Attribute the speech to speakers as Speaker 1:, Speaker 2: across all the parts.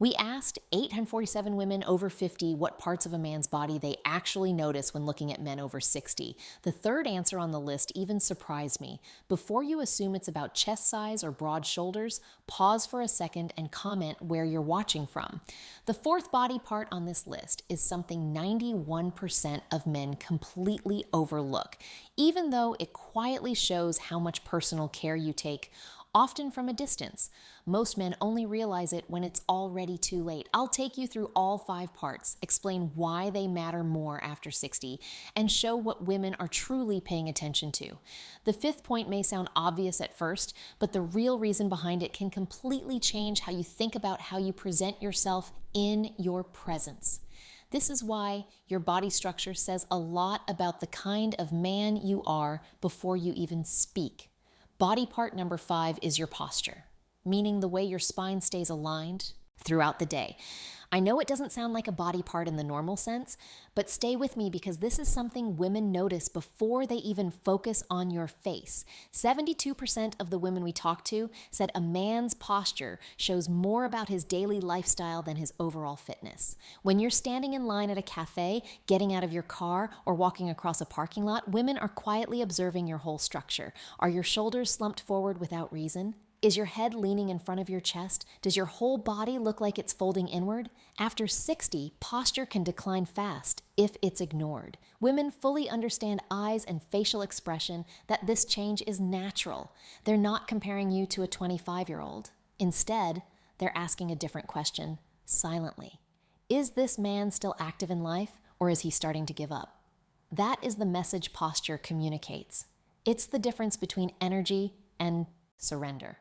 Speaker 1: We asked 847 women over 50 what parts of a man's body they actually notice when looking at men over 60. The third answer on the list even surprised me. Before you assume it's about chest size or broad shoulders, pause for a second and comment where you're watching from. The fourth body part on this list is something 91% of men completely overlook, even though it quietly shows how much personal care you take, often from a distance. Most men only realize it when it's already too late. I'll take you through all 5 parts, explain why they matter more after 60, and show what women are truly paying attention to. The fifth point may sound obvious at first, but the real reason behind it can completely change how you think about how you present yourself in your presence. This is why your body structure says a lot about the kind of man you are before you even speak. Body part number 5 is your posture, meaning the way your spine stays aligned throughout the day. I know it doesn't sound like a body part in the normal sense, but stay with me because this is something women notice before they even focus on your face. 72% of the women we talked to said a man's posture shows more about his daily lifestyle than his overall fitness. When you're standing in line at a cafe, getting out of your car, or walking across a parking lot, women are quietly observing your whole structure. Are your shoulders slumped forward without reason? Is your head leaning in front of your chest? Does your whole body look like it's folding inward? After 60, posture can decline fast if it's ignored. Women fully understand eyes and facial expression that this change is natural. They're not comparing you to a 25-year-old. Instead, they're asking a different question, silently. Is this man still active in life, or is he starting to give up? That is the message posture communicates. It's the difference between energy and surrender.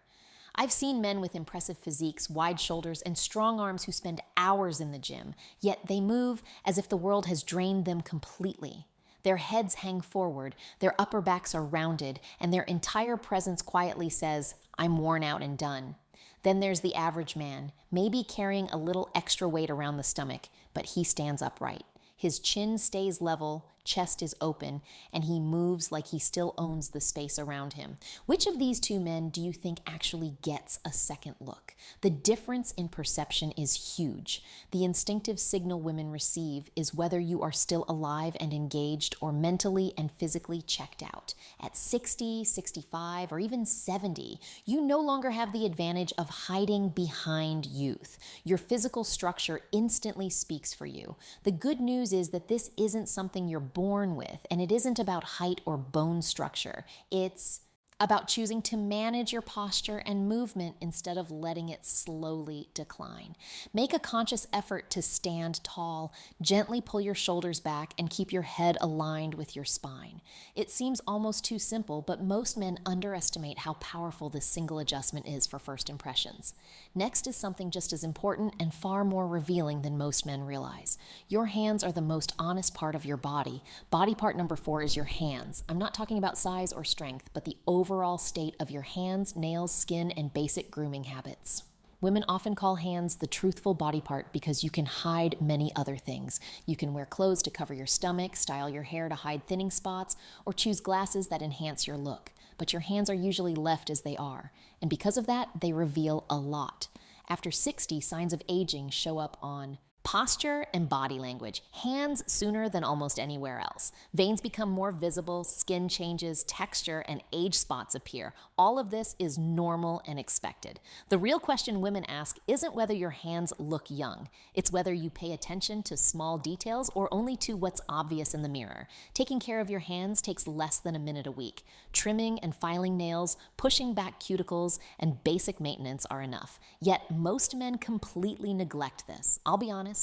Speaker 1: I've seen men with impressive physiques, wide shoulders, and strong arms who spend hours in the gym, yet they move as if the world has drained them completely. Their heads hang forward, their upper backs are rounded, and their entire presence quietly says, "I'm worn out and done." Then there's the average man, maybe carrying a little extra weight around the stomach, but he stands upright. His chin stays level, chest is open, and he moves like he still owns the space around him. Which of these two men do you think actually gets a second look? The difference in perception is huge. The instinctive signal women receive is whether you are still alive and engaged or mentally and physically checked out. At 60, 65, or even 70, you no longer have the advantage of hiding behind youth. Your physical structure instantly speaks for you. The good news is that this isn't something you're born with, and it isn't about height or bone structure. It's about choosing to manage your posture and movement instead of letting it slowly decline. Make a conscious effort to stand tall, gently pull your shoulders back, and keep your head aligned with your spine. It seems almost too simple, but most men underestimate how powerful this single adjustment is for first impressions. Next is something just as important and far more revealing than most men realize. Your hands are the most honest part of your body. Body part number 4 is your hands. I'm not talking about size or strength, but the overall state of your hands, nails, skin, and basic grooming habits. Women often call hands the truthful body part because you can hide many other things. You can wear clothes to cover your stomach, style your hair to hide thinning spots, or choose glasses that enhance your look. But your hands are usually left as they are, and because of that, they reveal a lot. After 60, signs of aging show up on posture and body language. Hands sooner than almost anywhere else. Veins become more visible, skin changes, texture, and age spots appear. All of this is normal and expected. The real question women ask isn't whether your hands look young. It's whether you pay attention to small details or only to what's obvious in the mirror. Taking care of your hands takes less than a minute a week. Trimming and filing nails, pushing back cuticles, and basic maintenance are enough. Yet most men completely neglect this. I'll be honest,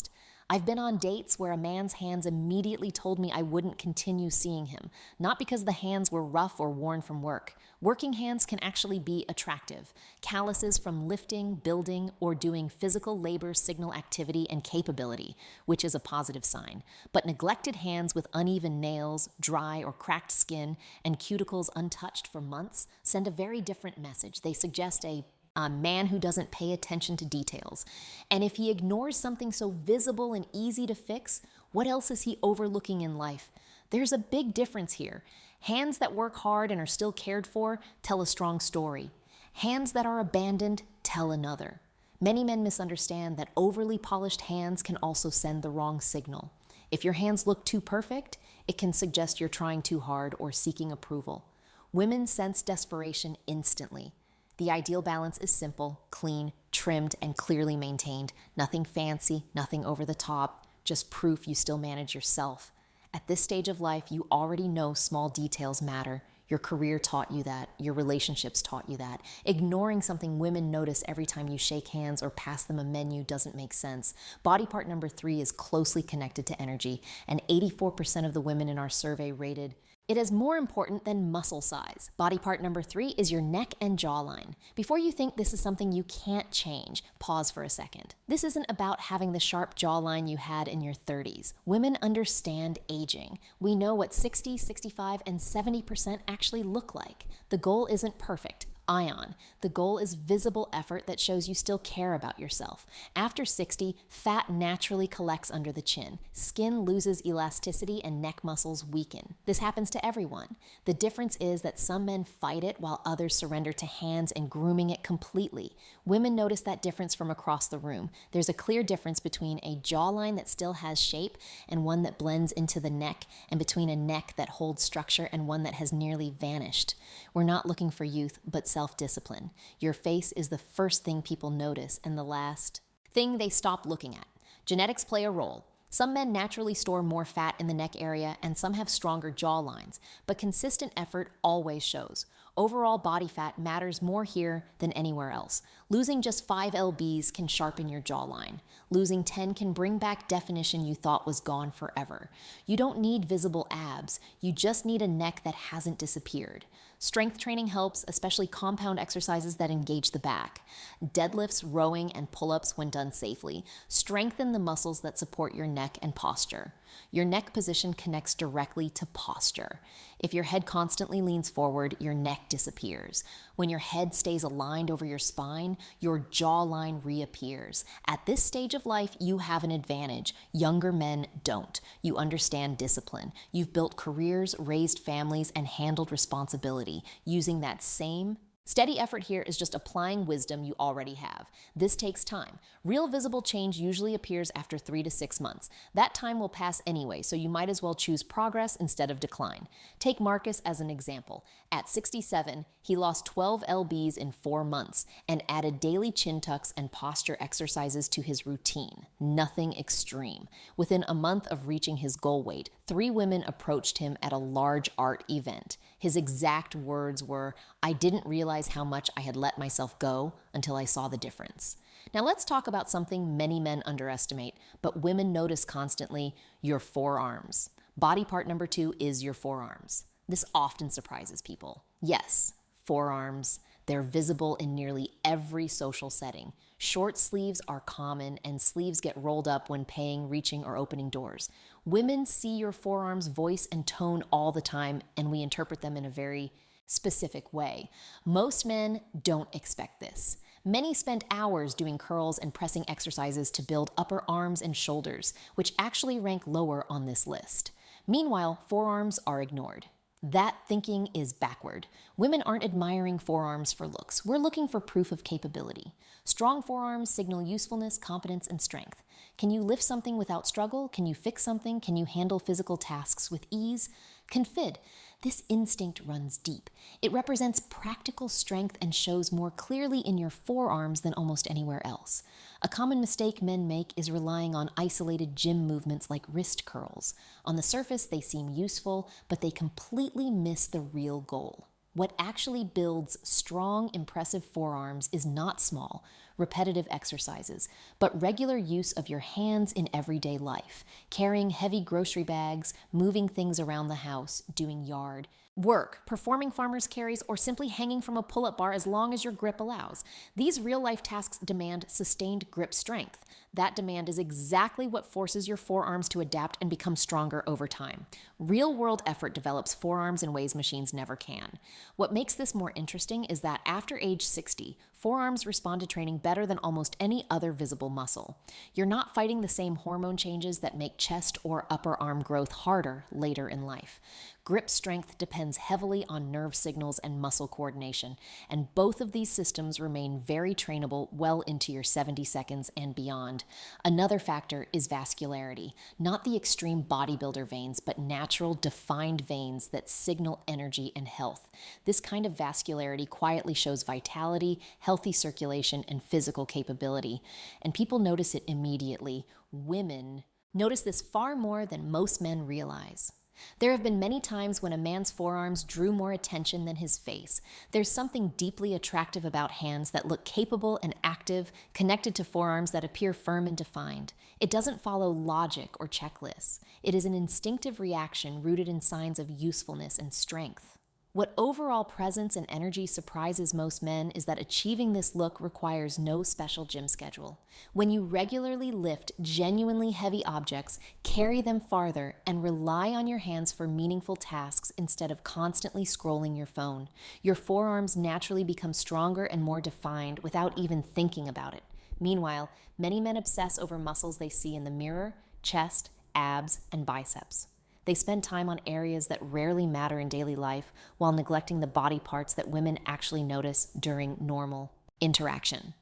Speaker 1: I've been on dates where a man's hands immediately told me I wouldn't continue seeing him, not because the hands were rough or worn from work. Working hands can actually be attractive. Calluses from lifting, building, or doing physical labor signal activity and capability, which is a positive sign. But neglected hands with uneven nails, dry or cracked skin, and cuticles untouched for months send a very different message. They suggest a man who doesn't pay attention to details. And if he ignores something so visible and easy to fix, what else is he overlooking in life? There's a big difference here. Hands that work hard and are still cared for tell a strong story. Hands that are abandoned tell another. Many men misunderstand that overly polished hands can also send the wrong signal. If your hands look too perfect, it can suggest you're trying too hard or seeking approval. Women sense desperation instantly. The ideal balance is simple, clean, trimmed, and clearly maintained. Nothing fancy, nothing over the top, just proof you still manage yourself. At this stage of life, you already know small details matter. Your career taught you that. Your relationships taught you that. Ignoring something women notice every time you shake hands or pass them a menu doesn't make sense. Body part number 3 is closely connected to energy, and 84% of the women in our survey rated it as more important than muscle size. Body part number 3 is your neck and jawline. Before you think this is something you can't change, pause for a second. This isn't about having the sharp jawline you had in your 30s. Women understand aging. We know what 60, 65, and 70% actually look like. The goal isn't perfect. Ion. The goal is visible effort that shows you still care about yourself. After 60, fat naturally collects under the chin. Skin loses elasticity and neck muscles weaken. This happens to everyone. The difference is that some men fight it while others surrender to hands and grooming it completely. Women notice that difference from across the room. There's a clear difference between a jawline that still has shape and one that blends into the neck, and between a neck that holds structure and one that has nearly vanished. We're not looking for youth, but self-discipline. Your face is the first thing people notice and the last thing they stop looking at. Genetics play a role. Some men naturally store more fat in the neck area and some have stronger jawlines, but consistent effort always shows. Overall body fat matters more here than anywhere else. Losing just 5 lbs can sharpen your jawline. Losing 10 can bring back definition you thought was gone forever. You don't need visible abs, you just need a neck that hasn't disappeared. Strength training helps, especially compound exercises that engage the back. Deadlifts, rowing, and pull-ups, when done safely, strengthen the muscles that support your neck and posture. Your neck position connects directly to posture. If your head constantly leans forward, your neck disappears. When your head stays aligned over your spine, your jawline reappears. At this stage of life, you have an advantage. Younger men don't. You understand discipline. You've built careers, raised families, and handled responsibility using that same steady effort. Here is just applying wisdom you already have. This takes time. Real visible change usually appears after 3 to 6 months. That time will pass anyway, so you might as well choose progress instead of decline. Take Marcus as an example. At 67, he lost 12 lbs in 4 months and added daily chin tucks and posture exercises to his routine. Nothing extreme. Within a month of reaching his goal weight, 3 women approached him at a large art event. His exact words were, "I didn't realize how much I had let myself go until I saw the difference." Now let's talk about something many men underestimate, but women notice constantly: your forearms. Body part number 2 is your forearms. This often surprises people. Yes, forearms. They're visible in nearly every social setting. Short sleeves are common, and sleeves get rolled up when paying, reaching, or opening doors. Women see your forearms' voice and tone all the time, and we interpret them in a very specific way. Most men don't expect this. Many spend hours doing curls and pressing exercises to build upper arms and shoulders, which actually rank lower on this list. Meanwhile, forearms are ignored. That thinking is backward. Women aren't admiring forearms for looks. We're looking for proof of capability. Strong forearms signal usefulness, competence, and strength. Can you lift something without struggle? Can you fix something? Can you handle physical tasks with ease? Confid. This instinct runs deep. It represents practical strength and shows more clearly in your forearms than almost anywhere else. A common mistake men make is relying on isolated gym movements like wrist curls. On the surface, they seem useful, but they completely miss the real goal. What actually builds strong, impressive forearms is not small, repetitive exercises, but regular use of your hands in everyday life, carrying heavy grocery bags, moving things around the house, doing yard work, performing farmer's carries, or simply hanging from a pull-up bar as long as your grip allows. These real-life tasks demand sustained grip strength. That demand is exactly what forces your forearms to adapt and become stronger over time. Real-world effort develops forearms in ways machines never can. What makes this more interesting is that after age 60, forearms respond to training better than almost any other visible muscle. You're not fighting the same hormone changes that make chest or upper arm growth harder later in life. Grip strength depends heavily on nerve signals and muscle coordination, and both of these systems remain very trainable well into your 70 seconds and beyond. Another factor is vascularity, not the extreme bodybuilder veins, but natural, defined veins that signal energy and health. This kind of vascularity quietly shows vitality, healthy circulation, and physical capability, and people notice it immediately. Women notice this far more than most men realize. There have been many times when a man's forearms drew more attention than his face. There's something deeply attractive about hands that look capable and active, connected to forearms that appear firm and defined. It doesn't follow logic or checklists. It is an instinctive reaction rooted in signs of usefulness and strength. What overall presence and energy surprises most men is that achieving this look requires no special gym schedule. When you regularly lift genuinely heavy objects, carry them farther, and rely on your hands for meaningful tasks instead of constantly scrolling your phone, your forearms naturally become stronger and more defined without even thinking about it. Meanwhile, many men obsess over muscles they see in the mirror, chest, abs, and biceps. They spend time on areas that rarely matter in daily life while neglecting the body parts that women actually notice during normal interaction.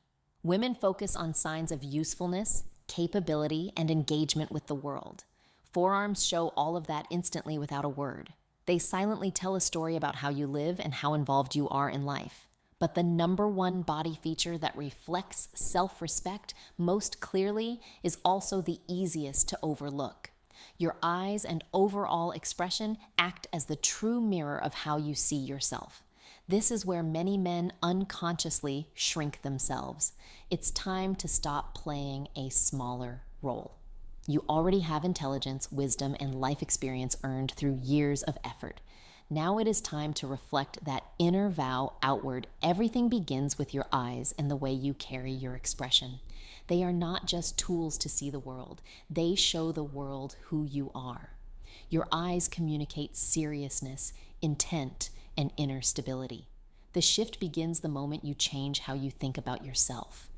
Speaker 1: Women focus on signs of usefulness, capability, and engagement with the world. Forearms show all of that instantly without a word. They silently tell a story about how you live and how involved you are in life. But the number one body feature that reflects self-respect most clearly is also the easiest to overlook. Your eyes and overall expression act as the true mirror of how you see yourself. This is where many men unconsciously shrink themselves. It's time to stop playing a smaller role. You already have intelligence, wisdom, and life experience earned through years of effort. Now it is time to reflect that inner vow outward. Everything begins with your eyes and the way you carry your expression. They are not just tools to see the world. They show the world who you are. Your eyes communicate seriousness, intent, and inner stability. The shift begins the moment you change how you think about yourself.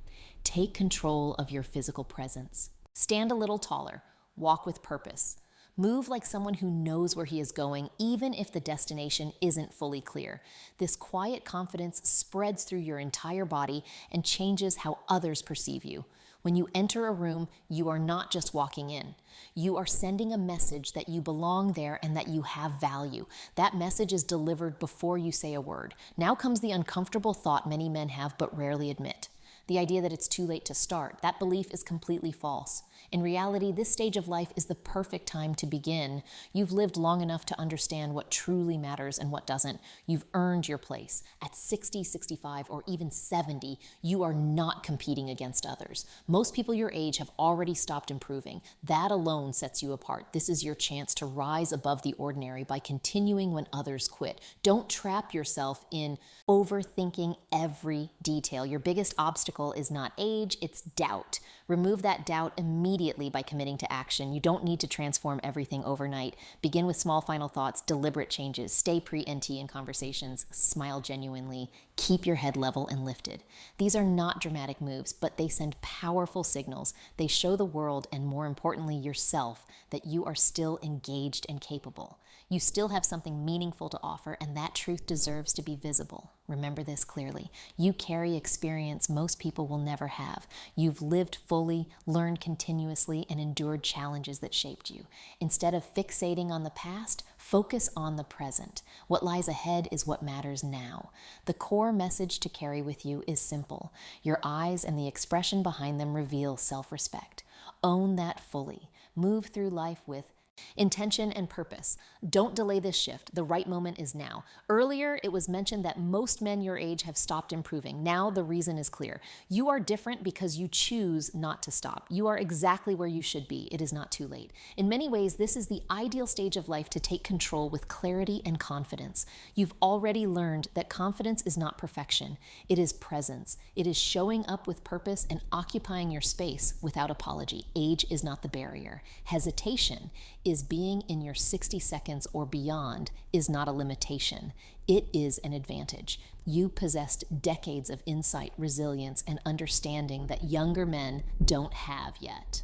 Speaker 1: Take control of your physical presence. Stand a little taller. Walk with purpose. Move like someone who knows where he is going, even if the destination isn't fully clear. This quiet confidence spreads through your entire body and changes how others perceive you. When you enter a room, you are not just walking in. You are sending a message that you belong there and that you have value. That message is delivered before you say a word. Now comes the uncomfortable thought many men have but rarely admit. The idea that it's too late to start. That belief is completely false. In reality, this stage of life is the perfect time to begin. You've lived long enough to understand what truly matters and what doesn't. You've earned your place. At 60, 65, or even 70, you are not competing against others. Most people your age have already stopped improving. That alone sets you apart. This is your chance to rise above the ordinary by continuing when others quit. Don't trap yourself in overthinking every detail. Your biggest obstacle is not age, it's doubt. Remove that doubt immediately by committing to action. You don't need to transform everything overnight. Begin with small final thoughts, deliberate changes. Stay pre-NT in conversations. Smile genuinely. Keep your head level and lifted. These are not dramatic moves, but they send powerful signals. They show the world, and more importantly yourself, that you are still engaged and capable. You still have something meaningful to offer, and that truth deserves to be visible. Remember this clearly. You carry experience most people will never have. You've lived fully, learned continuously, and endured challenges that shaped you. Instead of fixating on the past, focus on the present. What lies ahead is what matters now. The core message to carry with you is simple. Your eyes and the expression behind them reveal self-respect. Own that fully. Move through life with intention and purpose. Don't delay this shift. The right moment is now. Earlier, it was mentioned that most men your age have stopped improving. Now the reason is clear. You are different because you choose not to stop. You are exactly where you should be. It is not too late. In many ways, this is the ideal stage of life to take control with clarity and confidence. You've already learned that confidence is not perfection. It is presence. It is showing up with purpose and occupying your space without apology. Age is not the barrier. Hesitation is being in your 60 seconds or beyond is not a limitation. It is an advantage. You possessed decades of insight, resilience, and understanding that younger men don't have yet.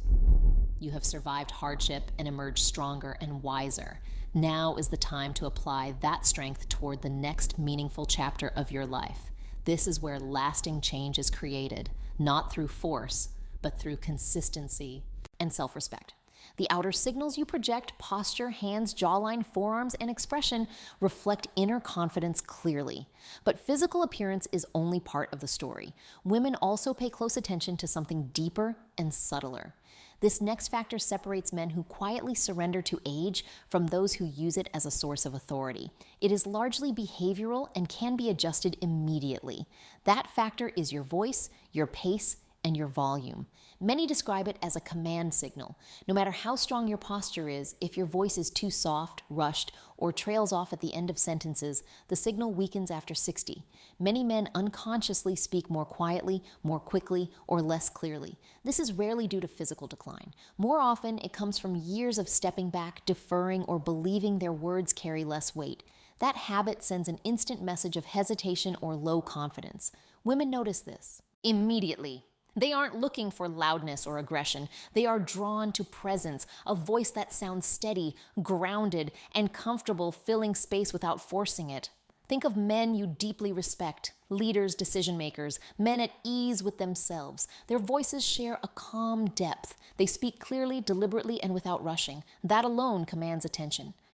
Speaker 1: You have survived hardship and emerged stronger and wiser. Now is the time to apply that strength toward the next meaningful chapter of your life. This is where lasting change is created, not through force, but through consistency and self-respect. The outer signals you project, posture, hands, jawline, forearms, and expression reflect inner confidence clearly. But physical appearance is only part of the story. Women also pay close attention to something deeper and subtler. This next factor separates men who quietly surrender to age from those who use it as a source of authority. It is largely behavioral and can be adjusted immediately. That factor is your voice, your pace, and your volume. Many describe it as a command signal. No matter how strong your posture is, if your voice is too soft, rushed, or trails off at the end of sentences, the signal weakens after 60. Many men unconsciously speak more quietly, more quickly, or less clearly. This is rarely due to physical decline. More often, it comes from years of stepping back, deferring, or believing their words carry less weight. That habit sends an instant message of hesitation or low confidence. Women notice this immediately. They aren't looking for loudness or aggression. They are drawn to presence, a voice that sounds steady, grounded, and comfortable filling space without forcing it. Think of men you deeply respect, leaders, decision makers, men at ease with themselves. Their voices share a calm depth. They speak clearly, deliberately, and without rushing. That alone commands attention.